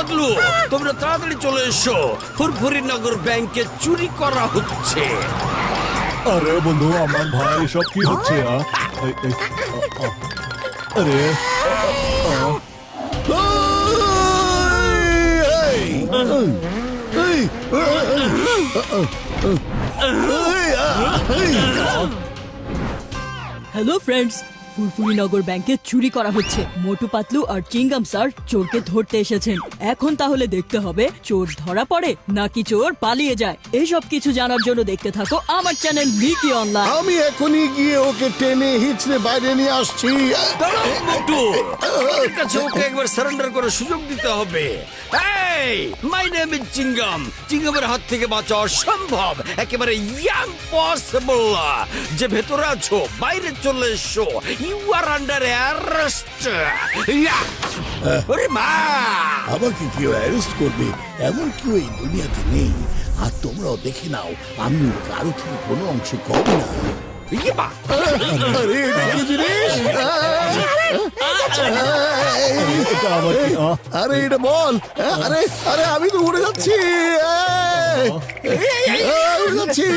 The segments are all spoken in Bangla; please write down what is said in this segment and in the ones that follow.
পাতলু, তোমরা তাড়াতাড়ি চলে এসো, ফুরফুরিনগর ব্যাংকে চুরি করা হচ্ছে। আরে বন্ধু, আমার ভাই সব কি হচ্ছে? আরে হ্যালো ফ্রেন্ডস, ফুরফুরিনগর ব্যাংকে চুরি করা হচ্ছে। মোটু পাতলু আর চিংগাম স্যার চোরকে ধরতে এসেছেন। এখন তাহলে দেখতে হবে চোর ধরা পড়ে নাকি চোর পালিয়ে যায়। এইসব কিছু জানার জন্য দেখতে থাকো আমার চ্যানেল মিকি অনলাইন। আমি এখনই গিয়ে ওকে টেনে হিচড়ে বাইরে নিয়ে আসছি। দাঁড়াও মোটু, আমার কাছে ওকে একবার সারেন্ডার করার সুযোগ দিতে হবে। এই, মাই নেম ইজ চিংগাম। চিংগামের হাত থেকে বাঁচা অসম্ভব, একেবারে ইম্পসিবল। যে ভেতরে আছো বাইরে চলে এসো, ইউ আর আন্ডার অ্যারেস্ট। ওরে মা, আমাকে কেউ অ্যারেস্ট করবে এমন কেউ এই দুনিয়াতে নেই। আর তোমরাও দেখে নাও, আমি কারো থেকে কোনো অংশে কম না। ইয়ে মা, আরে এটা কি জিনিস? এটা আবার কি? আরে এটা বল। আরে আরে আমি তো উড়ে যাচ্ছি, উড়ে যাচ্ছি।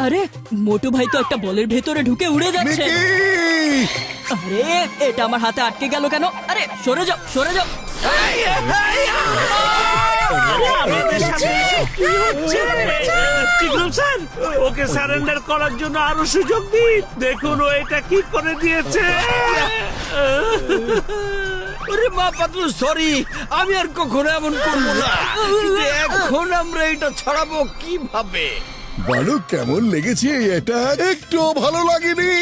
আরে মোটু ভাই তো একটা বলের ভেতরে ঢুকে উড়ে যাচ্ছে। মিকি! আরে এটা আমার হাতে আটকে গেল কেন? আরে সরে যাও, সরে যাও। আমাদের সাথে কি হচ্ছে? চিংগাম স্যার, ওকে সারেন্ডার করার জন্য আরো সুযোগ দিন। দেখুন ও এটা কি করে দিয়েছে। ওরে মা পাতলু, সরি, আমি আর কখনো এমন করবো না। কিন্তু এখন আমরা এটা ছড়াবো কিভাবে? বলো কেমন লেগেছে? এটা একটু ভালো লাগেনি।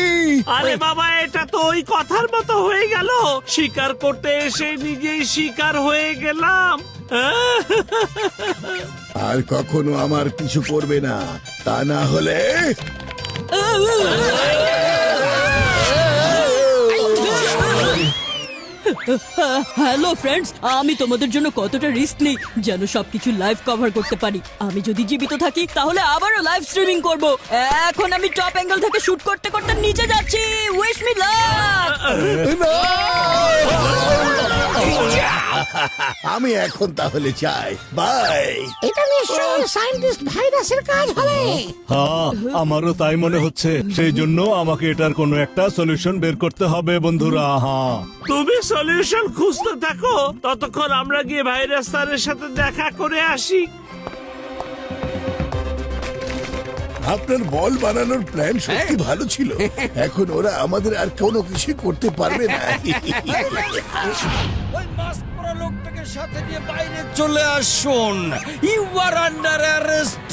আরে বাবা, এটা তো ওই কথার মতো হয়ে গেল। শিকার করতে এসে নিজেই শিকার হয়ে গেলাম। আর কখনো আমার পিছু করবে না, তা না হলে হ্যালো ফ্রেন্ডস, আমি তোমাদের জন্য কতটা রিস্ক নেই যেন সবকিছু লাইভ কভার করতে পারি। আমি যদি জীবিত থাকি তাহলে আবারও লাইভ স্ট্রিমিং করব। এখন আমি টপ অ্যাঙ্গেল থেকে শুট করতে করতে নিচে যাচ্ছি। Wish me luck. আমি এখন তাহলে চাই। বাই। এটা নিশ্চয়ই সায়েন্টিস্ট ভাইরাসের কাজ হবে। হ্যাঁ, আমারও তাই মনে হচ্ছে। সেই জন্য আমাকে এটার কোনো একটা সলিউশন বের করতে হবে বন্ধুরা। হ্যাঁ, তুমি সলিউশন খুঁজতে থাকো, ততক্ষণ আমরা গিয়ে ভাইরাস স্যারের সাথে দেখা করে আসি। আপনার বল বানানোর প্ল্যান সত্যি ভালো ছিল। এখন ওরা আমাদের আর কোনো কিছু করতে পারবে না। ওই মাস্ক পরা লোকটাকে সাথে নিয়ে বাইরে চলে আসুন। You are under arrest.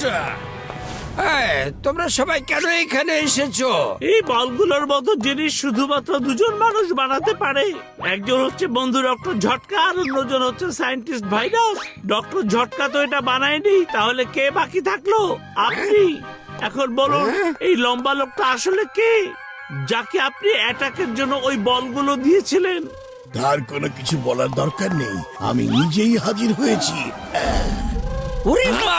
তোমরা সবাই কেন এখানে এসেছো? এই বলগুলোর মতো জিনিস শুধুমাত্র দুজন মানুষ বানাতে পারে। একজন হচ্ছে বন্ধু ডক্টর ঝটকা, আর অন্যজন হচ্ছে সায়েন্টিস্ট ভাইরাস। ডক্টর ঝটকা তো এটা বানায়নি, তাহলে কে বাকি থাকলো? আপনি। এখন বলুন, এই লম্বা লোকটা আসলে কে, যাকে আপনি অ্যাটাকের জন্য ওই বলগুলো দিয়েছিলেন? তার কোনো কিছু বলার দরকার নেই, আমি নিজেই হাজির হয়েছি। ওরে মা,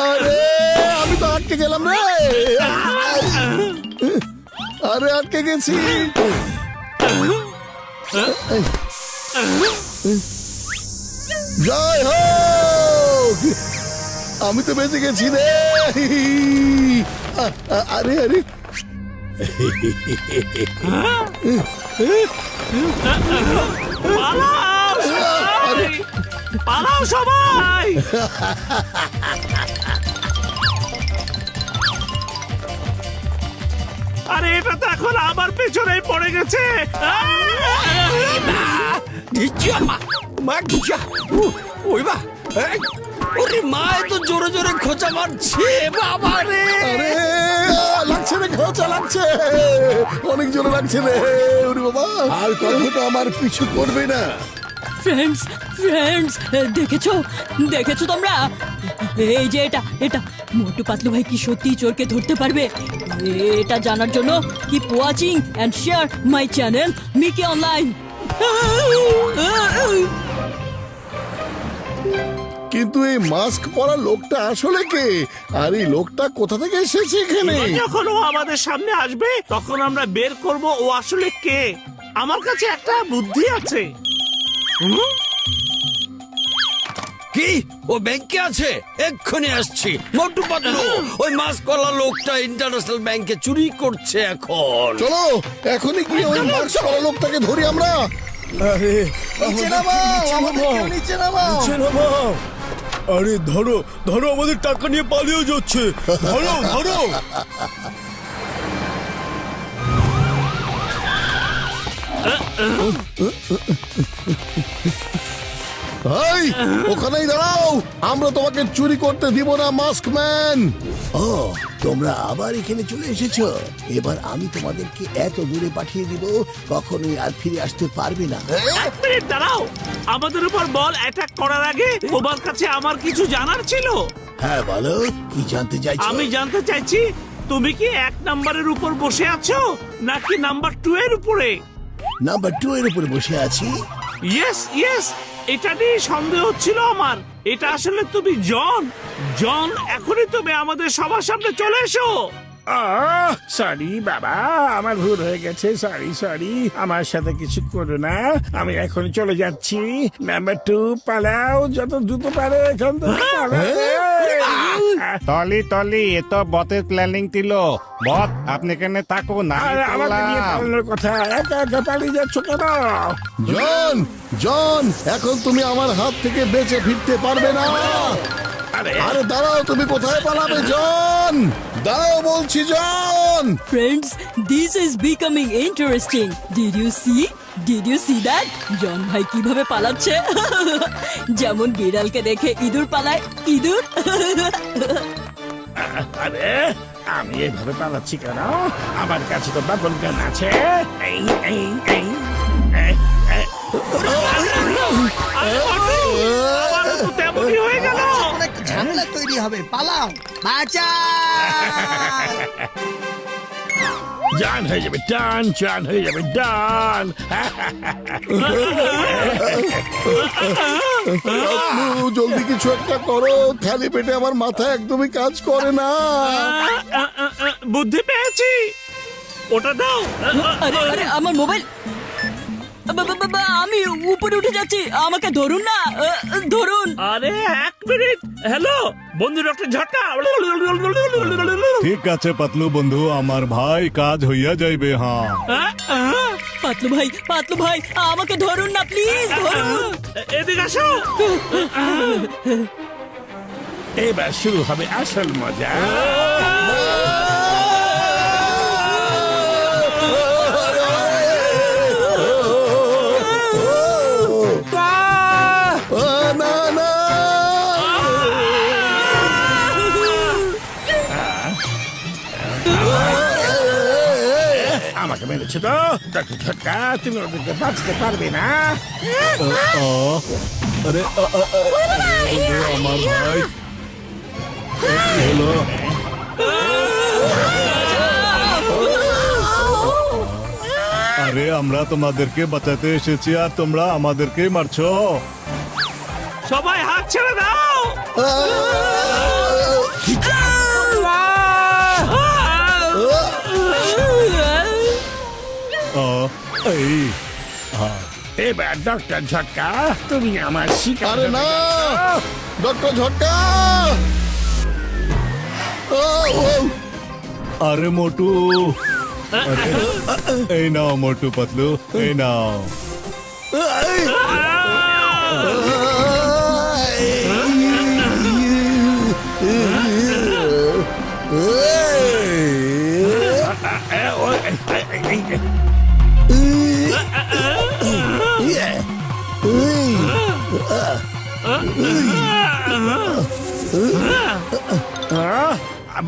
আরে আমি তো আটকে গেলাম রে। আরে আটকে গেছি। জয় হোক, আমি তো বেঁচে গেছি রে। আরে আরে পালাও সবাই! পালাও সবাই! আরে এটা তো এখন আমার পেছনে পড়ে গেছে। ওই বা, ওরে মা, এত জোরে জোরে খোঁচা মারছে। বাবা রে, আরে লাগছে রে, খোঁচা লাগছে, অনেক জোরে লাগছে রে। ওরে বাবা, আর কখনো আমার পিছু করবে না। ফ্রেন্ডস, ফ্রেন্ডস, দেখেছো দেখেছো তোমরা? এই যে এটা এটা মোটু পাতলু ভাই কি সত্যি চোরকে ধরতে পারবে? এটা জানার জন্য keep watching and share my channel Mickey online. কিন্তু এই মাস্ক পরা লোকটা আসলে কে? আর এই লোকটা কোথা থেকে এসেছে এখানে? যখন ও আমাদের সামনে আসবে তখন আমরা বের করব ও আসলে কে। আমার কাছে একটা বুদ্ধি আছে। কি ও ব্যাংকে আছে? এক্ষুনি আসছি। মোটু পাতলু, ওই মাস্ক পরা লোকটা ইন্টারন্যাশনাল ব্যাংকে চুরি করছে এখন। চলো এখনই গিয়ে ওই মাস্ক পরা লোকটাকে ধরি আমরা। আরে নিচে নামাও, আমাদেরকেও নিচে নামাও। নিচে নামাও। আরে ধরো ধরো, আমাদের টাকা নিয়ে পালিয়ে যাচ্ছে। ধরো ধরো। এই, ওখানেই দাঁড়াও, আমরা তোমাকে চুরি করতে দিব না মাস্কম্যান। ও, তোমরা আবার এখানে চলে এসেছো। এবার আমি তোমাদেরকে এত দূরে পাঠিয়ে দিব, কখনোই আর ফিরে আসতে পারবে না। এক মিনিট দাঁড়াও, আমাদের উপর বল অ্যাটাক করার আগে তোমার কাছে আমার কিছু জানার ছিল। হ্যাঁ বলো, কি জানতে চাইছো? আমি জানতে চাইছি তুমি কি 1 নাম্বারের উপর বসে আছো নাকি নাম্বার 2 এর উপরে? নাম্বার 2 এর উপরে বসে আছি। ইয়েস ইয়েস, এটা নিয়ে সন্দেহ ছিল আমার। এটা আসলে তুমি জন। জন, এখনই তুমি আমাদের সবার সামনে চলে এসো। সরি বাবা, আমার ভুল হয়ে গেছে। সরি সরি, আমার সাথে কিছু করো না। আমি এখন চলে যাচ্ছি। নাম্বার 2 পালাও, যত দ্রুত পারো এখান থেকে পালাও। তলি তলি, এ তো বতের প্ল্যানিং ছিল। বত, আপনি কেন থাকুন না? আর আমাকে নিয়ে পালানোর কথা, একা একা পালিয়ে যাচ্ছ কেন? জন, জন, এখন তুমি আমার হাত থেকে বেঁচে ফিরতে পারবে না। আরে দাঁড়াও, তুমি কোথায় পালাবে? জন, দাঁড়াও বলছি। জন, Friends, this is becoming interesting. Did you see that? জন ভাই কিভাবে পালাচ্ছে? যেমন বিড়ালকে দেখে ইঁদুর পালায়, ইঁদুর। আরে আমি এইভাবে পালাচ্ছি কেন? আমার কাছে তো বাবল গান আছে। এই, এই, এই, এই, এই। আরে বটু, আমারও তো তেমনই হয়ে গেল। একটা ঝামেলা তৈরি হবে, পালাও, বাঁচা। জান হয়ে যাবে ডান, জান হয়ে যাবে ডান। জলদি কিছু একটা করো, খালি পেটে আমার মাথা একদমই কাজ করে না। বুদ্ধি পেয়েছি, ওটা দাও। আরে আরে, আমার মোবাইল। আমি উপরে উঠে যাচ্ছি, আমাকে ধরুন না, ধরুন। আরে 1 মিনিট। হ্যালো বন্ধু, ডক্টর ঝটকা। ঠিক আছে পাতলু বন্ধু, আমার ভাই, কাজ হইয়া যাইবে। হ্যাঁ পাতলু ভাই, আমাকে ধরুন না, প্লিজ ধরুন। এদিকে আসো। এবার শুরু হবে আসল মজা। না না, আমাকে মেরেছে তো ডক্টর ঝটকা, তুমি ওদেরকে বাঁচতে পারবে না। আরে বন্ধু, আমার ভাই। কি হলো? আরে আমরা তোমাদেরকে বাঁচাতে এসেছি আর তোমরা আমাদেরকে মারছো। সবাই হাত ছেড়ে দাও। এই এবার ডক্টর ঝটকা, তুমি আমার শিকার। আরে না, ডক্টর ঝটকা। আরে মোটু, এই নাও মোটু পাতলু, এই নাও।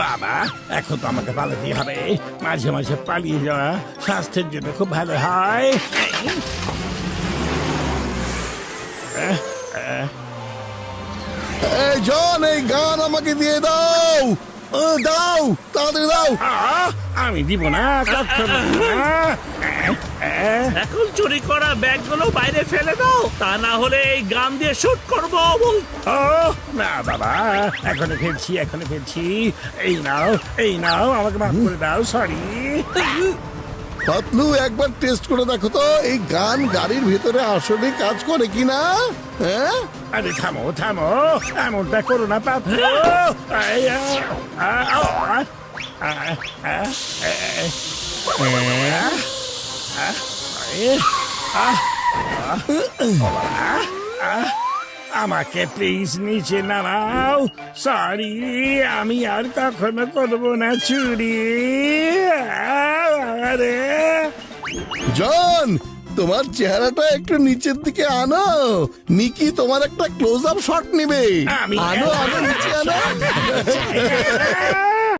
বাবা, এখন তো আমাকে পালাতে হবে। মাঝে মাঝে পালিয়ে যাওয়া স্বাস্থ্যের জন্য খুব ভালো হয়। এই জন, এই গান আমাকে দিয়ে দাও। দাও, তাড়াতাড়ি দাও। আমি দিব না, কখনো দিব না। এখন চুরি করা ব্যাগগুলো বাইরে ফেলে দাও, তা না হলে এই গান দিয়ে শুট করবো। ও না বাবা, এখনো ফেলছি। এই নাও, আমাকে মাফ করে দাও, সরি। পাতলু, একবার টেস্ট করে দেখো তো এই গান গাড়ির ভিতরে আসলে কাজ করে কিনা। হ্যাঁ, আরে থামো, এমনটা করো না পাতলু। আমাকে প্লিজ নিচে নামাও, সরি, আমি আর কখনো করবো না চুরি। আরে জন, তোমার চেহারাটা একটু নিচের দিকে আনো। নিকি তোমার একটা ক্লোজ আপ শট নেবে। আমি- আনো নিচে আনো।